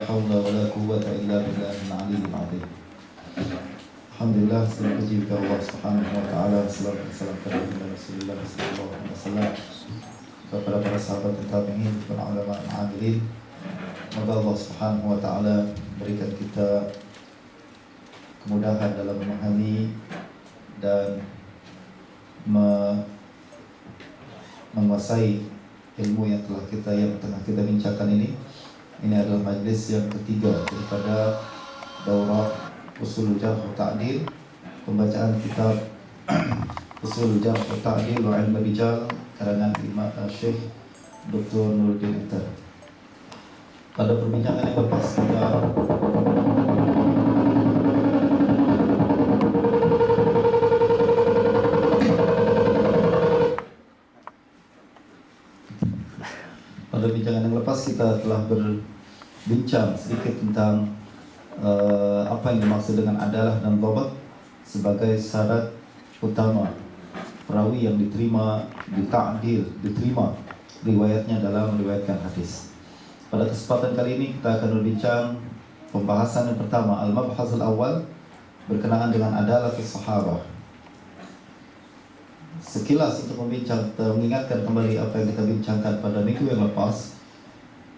حول ولا قوة إلا بالله العلي العظيم. Alhamdulillah, segala puji kepada Allah Subhanahu wa taala, salawat dan salam kepada Rasulullah sallallahu alaihi wasallam, kepada para sahabat dan tabi'in, para ulama al-amilin. Semoga Allah Subhanahu wa taala berikan kita kemudahan dalam memahami dan menguasai ilmu yang tengah kita bincangkan ini. Ini adalah majlis yang ketiga daripada daurah Ushul Jarh wa Ta'dil, pembacaan kitab Ushul Jarh wa Ta'dil wa Ilm Rijal karangan Imam Syekh Dr. Nuruddin Intan. Pada perbincangan yang lepas kita telah berbincang sedikit tentang apa yang dimaksud dengan adalah dan dhabt sebagai syarat utama perawi yang diterima riwayatnya dalam meriwayatkan hadis. Pada kesempatan kali ini kita akan berbincang pembahasan yang pertama, al-mabhasul awal, berkenaan dengan adalah sahabah. Sekilas untuk mengingatkan kembali apa yang kita bincangkan pada minggu yang lepas,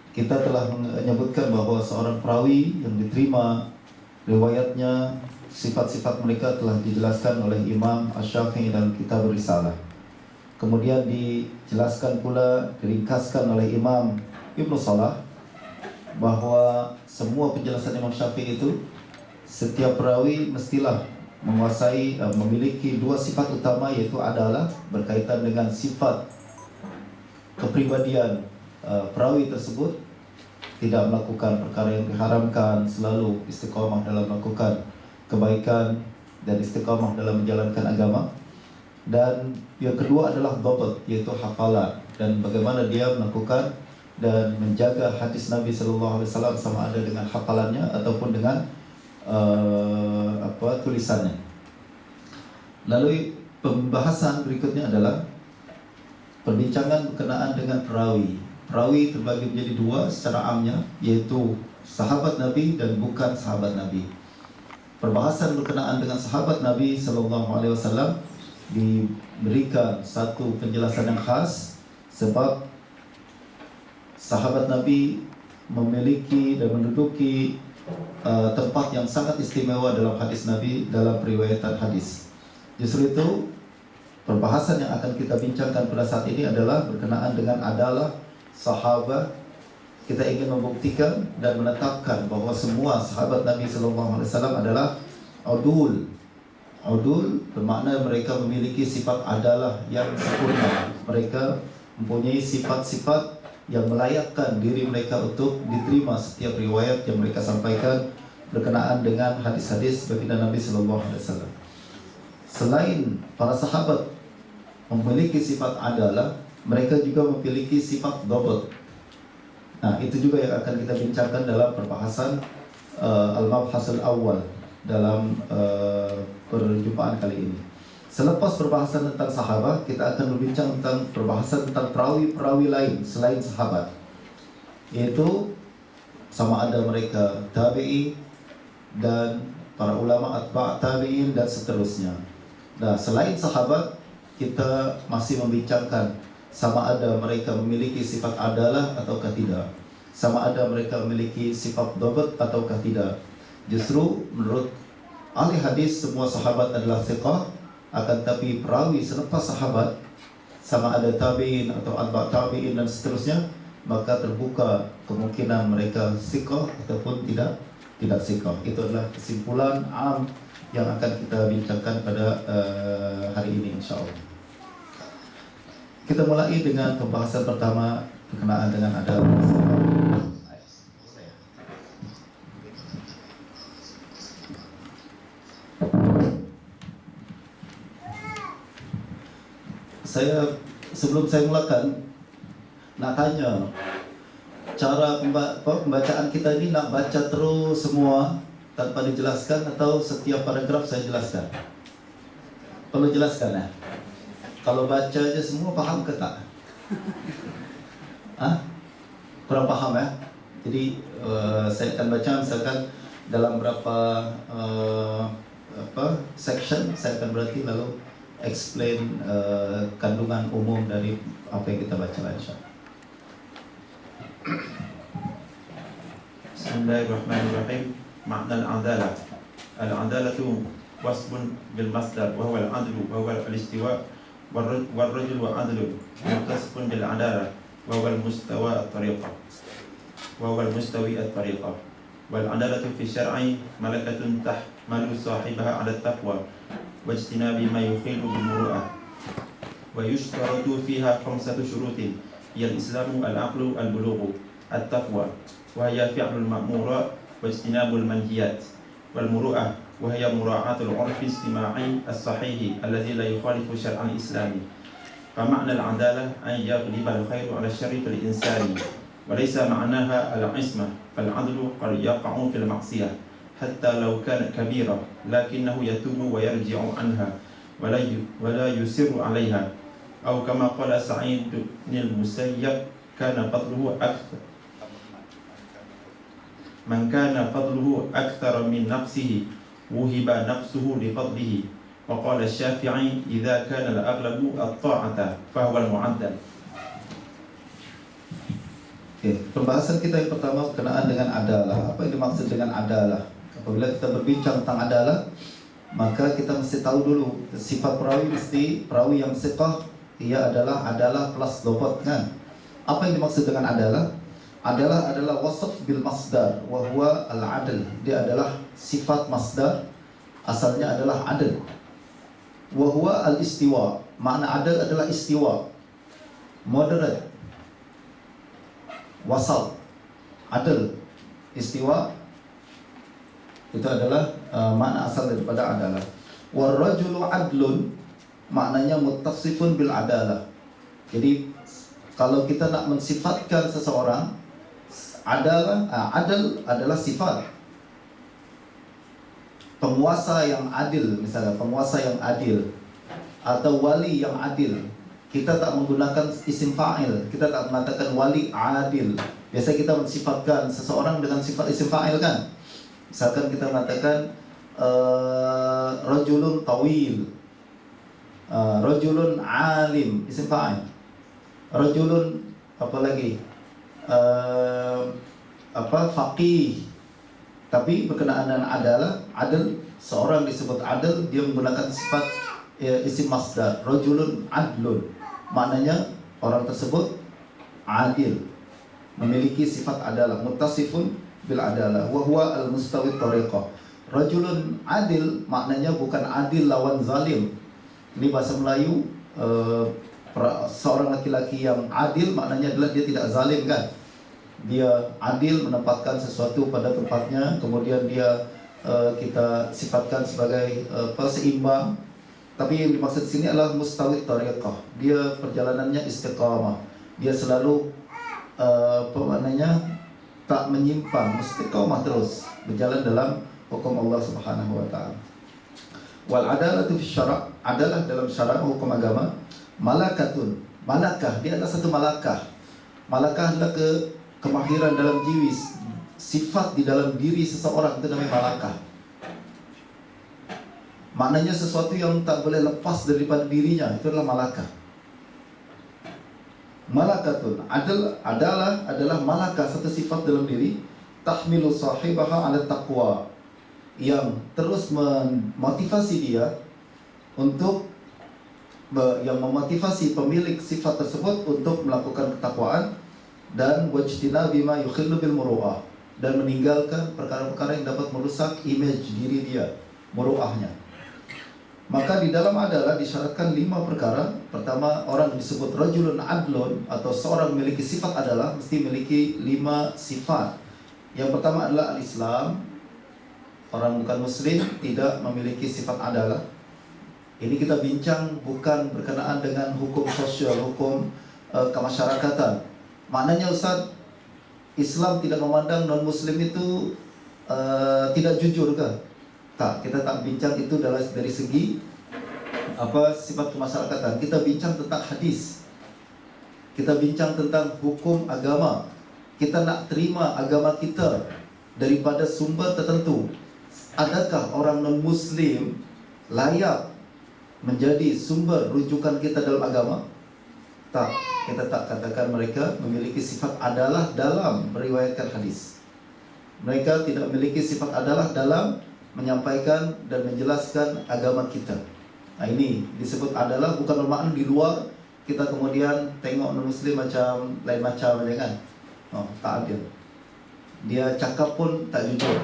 kita telah menyebutkan bahwa seorang perawi yang diterima riwayatnya, sifat-sifat mereka telah dijelaskan oleh Imam Asy-Syafi'i dalam kitab Risalah. Kemudian dijelaskan pula, diringkaskan oleh Imam Ibnu Salah bahwa semua penjelasan Imam Syafi'i itu, setiap perawi mestilah menguasai, memiliki dua sifat utama, yaitu adalah berkaitan dengan sifat kepribadian perawi tersebut, tidak melakukan perkara yang diharamkan, selalu istiqamah dalam melakukan kebaikan dan istiqamah dalam menjalankan agama. Dan yang kedua adalah dhabt, yaitu hafalan, dan bagaimana dia melakukan dan menjaga hadis Nabi sallallahu alaihi wasallam, sama ada dengan hafalannya ataupun dengan tulisannya. Lalu pembahasan berikutnya adalah perbincangan berkenaan dengan perawi. Perawi terbagi menjadi dua secara amnya, yaitu sahabat Nabi dan bukan sahabat Nabi. Perbahasan berkenaan dengan sahabat Nabi sallallahu alaihi wasallam diberikan satu penjelasan yang khas, sebab sahabat Nabi memiliki dan menduduki tempat yang sangat istimewa dalam hadis Nabi, dalam periwayatan hadis. Justru itu perbahasan yang akan kita bincangkan pada saat ini adalah berkenaan dengan adalah sahabat. Kita ingin membuktikan dan menetapkan bahwa semua sahabat Nabi sallallahu alaihi wasallam adalah udul. Udul bermakna mereka memiliki sifat adalah yang sempurna. Mereka mempunyai sifat-sifat yang melayakkan diri mereka untuk diterima setiap riwayat yang mereka sampaikan berkenaan dengan hadis-hadis baginda Nabi sallallahu alaihi wasallam. Selain para sahabat memiliki sifat adalah, mereka juga memiliki sifat dhabt. Nah, itu juga yang akan kita bincangkan dalam perbahasan al-mabhasul awal dalam perjumpaan kali ini. Selepas perbahasan tentang sahabat, kita akan berbincang tentang perbahasan tentang perawi-perawi lain selain sahabat, yaitu sama ada mereka tabi'i dan para ulama atba' tabi'in dan seterusnya. Nah, selain sahabat, kita masih membincangkan sama ada mereka memiliki sifat adalah ataukah tidak, sama ada mereka memiliki sifat dhabt ataukah tidak. Justru menurut ahli hadis, semua sahabat adalah thiqah, akan tapi perawi selepas sahabat, sama ada tabi'in atau atba' tabi'in dan seterusnya, maka terbuka kemungkinan mereka thiqah ataupun tidak thiqah. Itu adalah kesimpulan am yang akan kita bincangkan pada hari ini, insyaAllah. Kita mulai dengan pembahasan pertama berkenaan dengan adalah. Sebelum saya mulakan, nak tanya, cara pembacaan kita ini nak baca terus semua tanpa dijelaskan atau setiap paragraf saya jelaskan? Perlu jelaskan ya? Kalau baca aja semua paham ke tak? Kurang paham ya? Jadi saya akan baca misalkan dalam berapa section, saya akan berarti lalu explain kandungan umum dari apa yang kita baca, insyaallah. Bismillahirrahmanirrahim. Makna al-adalah. Al-adalatu wasbun bil masdar wa huwa al-adlu wa huwa al-istiwa wal rajul wa adlu muttasifun bil adalah wa huwa al-mustawa at-tariqah wa huwa al-mustawi at-tariqah wal adalatu fi syar'i malakatun tahmalu sahibaha 'ala at-taqwa wa ijtinabi ma yukhilu bil muru'ah wa yushtaratu fiha khamsatu syurutin hiya al-islamu al-aqlu al-bulughu at-taqwa wa hiya fi'lul ma'murat wa ijtinabul manhiyat wal muru'ah wa hiya mura'atul 'urfi istima'i as-sahih alladhi la yukhalifu syar'al islami fa ma'na al-'adalah an yaghliba al-khairu 'ala syarri fil insani wa laysa ma'naha al-'ismah fal 'adlu qad yaqa'u fil ma'siyah hatta law kana kabira lakinnahu yatubu wa yarji'u anha wa la yusirru 'alayha aw kama qala Sa'id bin al-Musayyab kana fadluhu akthar man kana fadluhu akthar min nafsihi wuhiba nafsuhu li fadlihi wa qala Syafi'i idza kana al-aghlabu at-ta'ata fa huwa al-mu'addal. Oke, pembahasan kita yang pertama berkenaan dengan adalah. Apa yang dimaksud dengan adalah? Apabila kita berbincang tentang adalah, maka kita mesti tahu dulu sifat perawi. Mesti perawi yang siqah ia adalah plus dhabit, kan? Apa yang dimaksud dengan adalah? Adalah wasf bil masdar wa huwa al-adl. Dia adalah sifat masdar, asalnya adalah adl. Wa huwa al-istiwa. Makna adl adalah istiwa, moderate, wasal, adl, istiwa. Itu adalah makna asal daripada adalah. War rajulu adlun, maknanya muttasifun bil adalah. Jadi kalau kita nak mensifatkan seseorang, adal adalah sifat penguasa yang adil, misalnya penguasa yang adil atau wali yang adil. Kita tak menggunakan isim fa'il, kita tak mengatakan wali adil. Biasa kita mensifatkan seseorang dengan sifat isim fa'il, kan? Misalkan kita mengatakan rajulun tawil, rajulun alim, isim fa'il. Rajulun apa lagi? Faqih. Tapi berkenaan dengan adalah, adil, seorang disebut adil, dia menggunakan sifat isim masdar, rajulun adlun. Maknanya orang tersebut adil, memiliki sifat adalah, muttasifun bil adalah, wa huwa al-mustawi tariqah. Rajulun adil maknanya bukan adil lawan zalim. Ini bahasa Melayu. Seorang laki-laki yang adil maknanya adalah dia tidak zalim, kan? Dia adil, menempatkan sesuatu pada tempatnya, kemudian dia kita sifatkan sebagai seimbang. Tapi yang dimaksud sini adalah mustawi tariqah. Dia perjalanannya istiqamah. Dia selalu tak menyimpang, istiqamah terus berjalan dalam hukum Allah Subhanahu wa taala. Wal adalatu fi syara', adalah dalam syara' hukum agama, malakatun, malakah, dia adalah satu malakah. Malakah adalah kemahiran dalam diri, sifat di dalam diri seseorang, itu namanya malakah. Maknanya sesuatu yang tak boleh lepas daripada dirinya, itu adalah malakah. Malakatun, adalah malakah, satu sifat dalam diri, tahmilu sahibaha ala taqwa, yang terus memotivasi dia untuk, yang memotivasi pemilik sifat tersebut untuk melakukan ketakwaan, dan wajtina bima yukhillu bil muru'ah, dan meninggalkan perkara-perkara yang dapat merusak image diri dia, muru'ahnya. Maka di dalam adalah disyaratkan 5 perkara. Pertama, orang disebut rajulun adlun, atau seorang memiliki sifat adalah mesti memiliki 5 sifat. Yang pertama adalah al-Islam. Orang bukan muslim tidak memiliki sifat adalah. Ini kita bincang bukan berkenaan dengan hukum sosial, hukum kemasyarakatan. Maknanya Ustaz, Islam tidak memandang non-muslim itu tidak jujur ke? Tak, kita tak bincang itu dari segi sifat kemasyarakatan. Kita bincang tentang hadis. Kita bincang tentang hukum agama. kita nak terima agama kita daripada sumber tertentu. Adakah orang non-Muslim layak menjadi sumber rujukan kita dalam agama? Tak, kita tak katakan mereka memiliki sifat adalah dalam meriwayatkan hadis. Mereka tidak memiliki sifat adalah dalam menyampaikan dan menjelaskan agama kita. Nah, ini disebut adalah, bukan bermakna di luar kita kemudian tengok non-Muslim macam lain macam aja kan. Tak adil. Dia cakap pun tak jujur.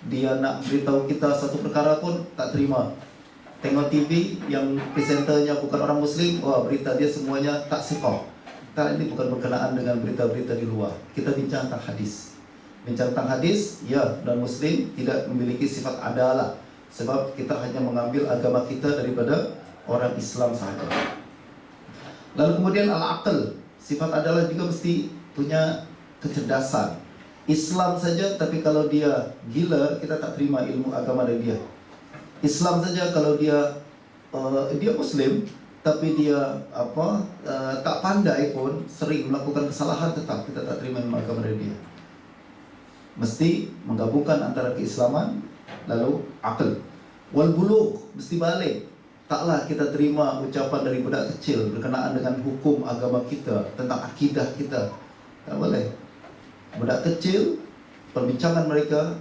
Dia nak beritahu kita satu perkara pun tak terima. Tengok TV yang presenternya bukan orang Muslim, wah berita dia semuanya tak sikoh. Tak, ini bukan berkenaan dengan berita-berita di luar. Kita bincang tentang hadis. Bincang tentang hadis, ya, dan Muslim tidak memiliki sifat adalah. Sebab kita hanya mengambil agama kita daripada orang Islam sahaja. Lalu kemudian al-aql, sifat adalah juga mesti punya kecerdasan. Islam saja, tapi kalau dia gila, kita tak terima ilmu agama dari dia. Islam saja kalau dia Muslim, tapi dia tak pandai pun, sering melakukan kesalahan, tetap kita tak terima ilmu agama dari dia. Mesti menggabungkan antara keislaman lalu akal. Wal bulugh, mesti balik. Taklah kita terima ucapan dari budak kecil berkenaan dengan hukum agama kita, tentang akidah kita. Tak boleh. Budak kecil, perbincangan mereka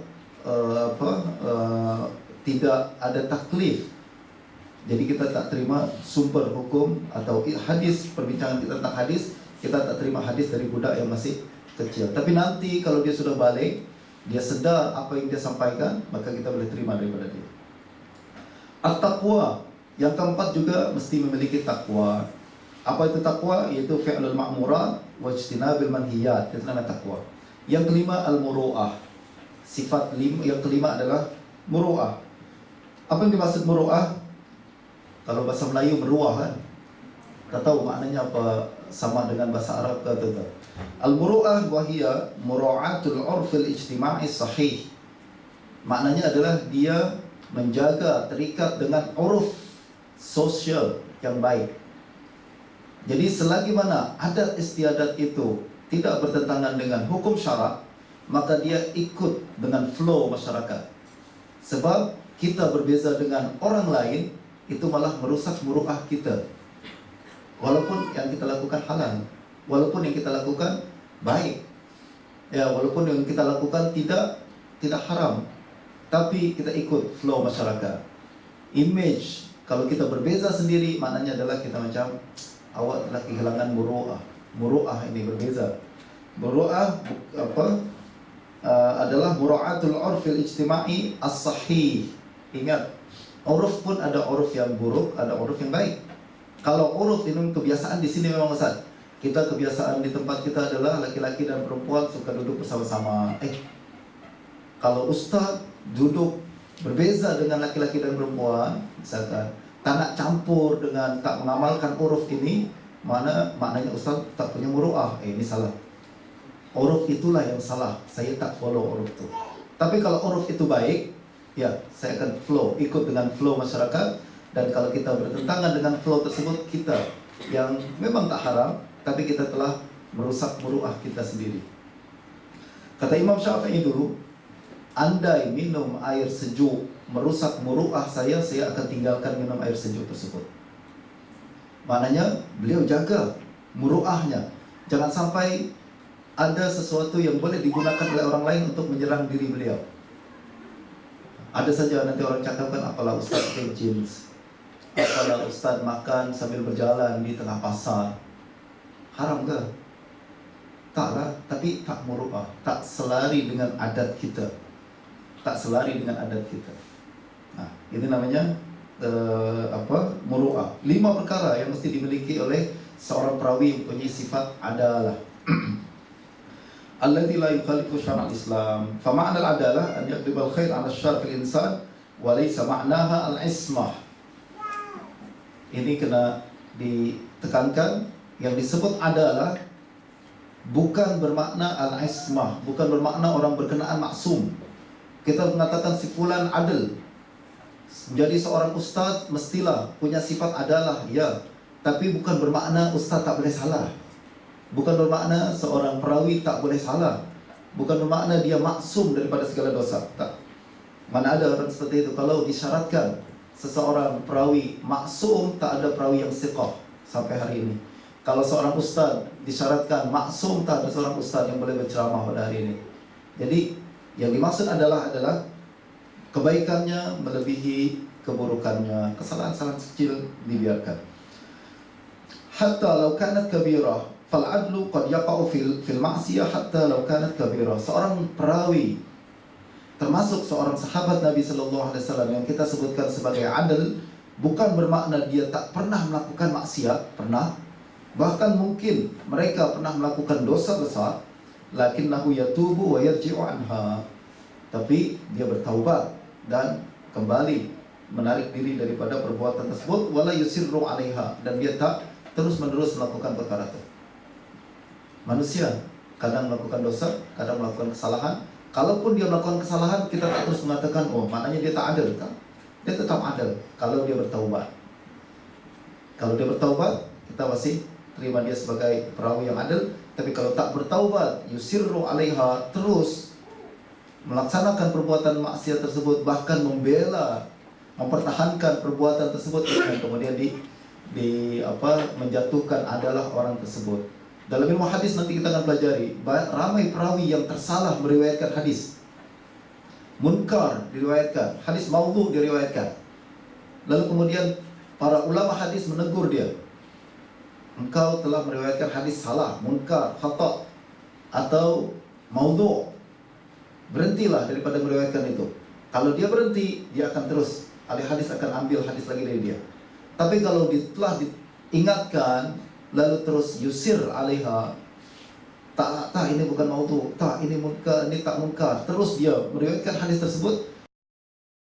tidak ada taklif. Jadi kita tak terima sumber hukum atau hadis, perbincangan kita tentang hadis, kita tak terima hadis dari budak yang masih kecil. Tapi nanti kalau dia sudah balik, dia sedar apa yang dia sampaikan, maka kita boleh terima daripada dia. At-taqwa, yang keempat juga mesti memiliki takwa. Apa itu takwa? Iaitu fi'lul ma'murat wa ijtinabil manhiyat. Itu namanya takwa. Yang kelima al-muru'ah. Sifat yang kelima adalah muru'ah. Apa yang dimaksud muru'ah? Kalau bahasa Melayu meruah kan? Tak tahu maknanya apa, sama dengan bahasa Arab ke tak? Al-muru'ah wahia mura'atul urfil ijtima'i sahih. Maknanya adalah dia menjaga, terikat dengan uruf sosial yang baik. Jadi selagi mana adat istiadat itu tidak bertentangan dengan hukum syarak, maka dia ikut dengan flow masyarakat. Sebab kita berbeza dengan orang lain, itu malah merusak muru'ah kita. Walaupun yang kita lakukan halal, walaupun yang kita lakukan baik, ya, walaupun yang kita lakukan tidak haram, tapi kita ikut flow masyarakat. Image, kalau kita berbeza sendiri, maknanya adalah kita macam awak telah kehilangan muru'ah. Muru'ah ini berbeza. Muru'ah adalah mura'atul urfil ijtima'i as-sahih. Ingat, uruf pun ada uruf yang buruk, ada uruf yang baik. Kalau uruf ini kebiasaan di sini memang Ustaz. Kita kebiasaan di tempat kita adalah laki-laki dan perempuan suka duduk bersama-sama. Kalau Ustaz duduk berbeza dengan laki-laki dan perempuan, misalkan tak nak campur dengan, tak mengamalkan uruf ini, maknanya Ustaz tak punya muru'ah. Ini salah. Uruf itulah yang salah. Saya tak follow uruf itu. Tapi kalau uruf itu baik, ya, saya akan flow, ikut dengan flow masyarakat. Dan kalau kita bertentangan dengan flow tersebut, kita yang memang tak haram, tapi kita telah merusak muru'ah kita sendiri. Kata Imam Syafi'i dulu, andai minum air sejuk merusak muru'ah saya akan tinggalkan minum air sejuk tersebut. Maknanya beliau jaga muru'ahnya. Jangan sampai ada sesuatu yang boleh digunakan oleh orang lain untuk menyerang diri beliau. Ada saja nanti orang cakapkan, apalah Ustaz pakai jeans, apalah Ustaz makan sambil berjalan di tengah pasar. Haram ke? Taklah, tapi tak muru'ah, tak selari dengan adat kita. Tak selari dengan adat kita. Nah, ini namanya muru'ah. 5 perkara yang mesti dimiliki oleh seorang perawi mempunyai sifat adalah. Allati la yukhalifu syara' al-Islam. Fa ma'na al-adalah an yaqdiba al-khair 'ala asy-syarr fil insan wa laysa ma'naha al-ismah. Ini kena ditekankan, yang disebut adalah bukan bermakna al-ismah, bukan bermakna orang berkenaan maksum. Kita mengatakan si fulan adil. Jadi seorang ustaz mestilah punya sifat adalah, ya, tapi bukan bermakna ustaz tak boleh salah. Bukan bermakna seorang perawi tak boleh salah. Bukan bermakna dia maksum daripada segala dosa. Tak. Mana ada orang seperti itu. Kalau disyaratkan seseorang perawi maksum, tak ada perawi yang siqah sampai hari ini. Kalau seorang ustaz disyaratkan maksum, tak ada seorang ustaz yang boleh berceramah pada hari ini. Jadi yang dimaksud adalah kebaikannya melebihi keburukannya. Kesalahan-kesalahan kecil dibiarkan. Hatta law kanat kabirah fal adlu qad yaqa'u fil ma'siyah hatta law kanat kabirah. Seorang perawi, termasuk seorang sahabat Nabi sallallahu alaihi wasallam yang kita sebutkan sebagai adil, bukan bermakna dia tak pernah melakukan maksiat, pernah. Bahkan mungkin mereka pernah melakukan dosa besar, lakinnahu yatubu wa yarji'u anha. Tapi dia bertaubat dan kembali menarik diri daripada perbuatan tersebut, wala yusirru 'alaiha, dan dia tak terus-menerus melakukan perkara itu. Manusia kadang melakukan dosa, kadang melakukan kesalahan. Kalaupun dia melakukan kesalahan, kita tak terus mengatakan, oh maknanya dia tak adil, kan? Dia tetap adil kalau dia bertaubat. Kalau dia bertaubat, kita masih terima dia sebagai perawi yang adil. Tapi kalau tak bertaubat, yusirru 'alaiha, terus melaksanakan perbuatan maksiat tersebut, bahkan membela, mempertahankan perbuatan tersebut, dan kemudian menjatuhkan adalah orang tersebut. Dalam ilmu hadis nanti kita akan pelajari ramai perawi yang tersalah meriwayatkan hadis. Munkar diriwayatkan, hadis maudhu diriwayatkan. Lalu kemudian para ulama hadis menegur dia. Engkau telah meriwayatkan hadis salah, munkar, khata' atau maudhu. Berhentilah daripada meriwayatkan itu. Kalau dia berhenti, dia akan terus, ahli hadis akan ambil hadis lagi dari dia. Tapi kalau telah diingatkan, lalu terus yusir 'alaiha, tak ini bukan maudhu, tak ini munkar, ini tak munkar, terus dia meriwayatkan hadis tersebut,